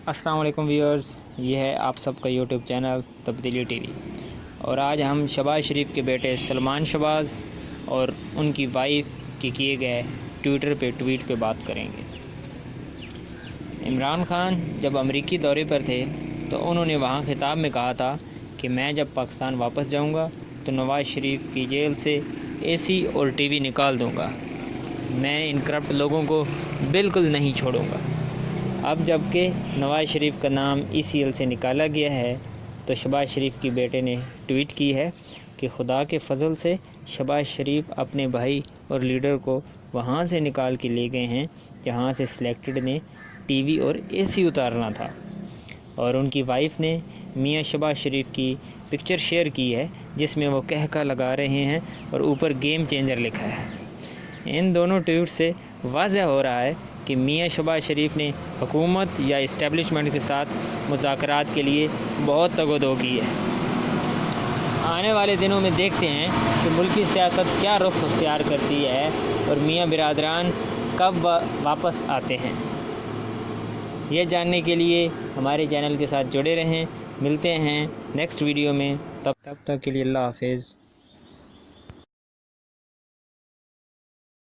السلام علیکم ویورز، یہ ہے آپ سب کا یوٹیوب چینل تبدیلی ٹی وی، اور آج ہم شہباز شریف کے بیٹے سلمان شہباز اور ان کی وائف کے کیے گئے ٹویٹر پہ ٹویٹ پہ بات کریں گے۔ عمران خان جب امریکی دورے پر تھے تو انہوں نے وہاں خطاب میں کہا تھا کہ میں جب پاکستان واپس جاؤں گا تو نواز شریف کی جیل سے اے سی اور ٹی وی نکال دوں گا، میں ان کرپٹ لوگوں کو بالکل نہیں چھوڑوں گا۔ اب جب کہ نواز شریف کا نام ای سی ایل سے نکالا گیا ہے تو شہباز شریف کی بیٹے نے ٹویٹ کی ہے کہ خدا کے فضل سے شہباز شریف اپنے بھائی اور لیڈر کو وہاں سے نکال کے لے گئے ہیں جہاں سے سلیکٹڈ نے ٹی وی اور اے سی اتارنا تھا، اور ان کی وائف نے میاں شہباز شریف کی پکچر شیئر کی ہے جس میں وہ کہکا لگا رہے ہیں اور اوپر گیم چینجر لکھا ہے۔ ان دونوں ٹویٹ سے واضح ہو رہا ہے کہ میاں شہباز شریف نے حکومت یا اسٹیبلشمنٹ کے ساتھ مذاکرات کے لیے بہت تگ و دو کی ہے۔ آنے والے دنوں میں دیکھتے ہیں کہ ملکی سیاست کیا رخ اختیار کرتی ہے اور میاں برادران کب واپس آتے ہیں۔ یہ جاننے کے لیے ہمارے چینل کے ساتھ جڑے رہیں۔ ملتے ہیں نیکسٹ ویڈیو میں، تب تک کے لیے اللہ حافظ۔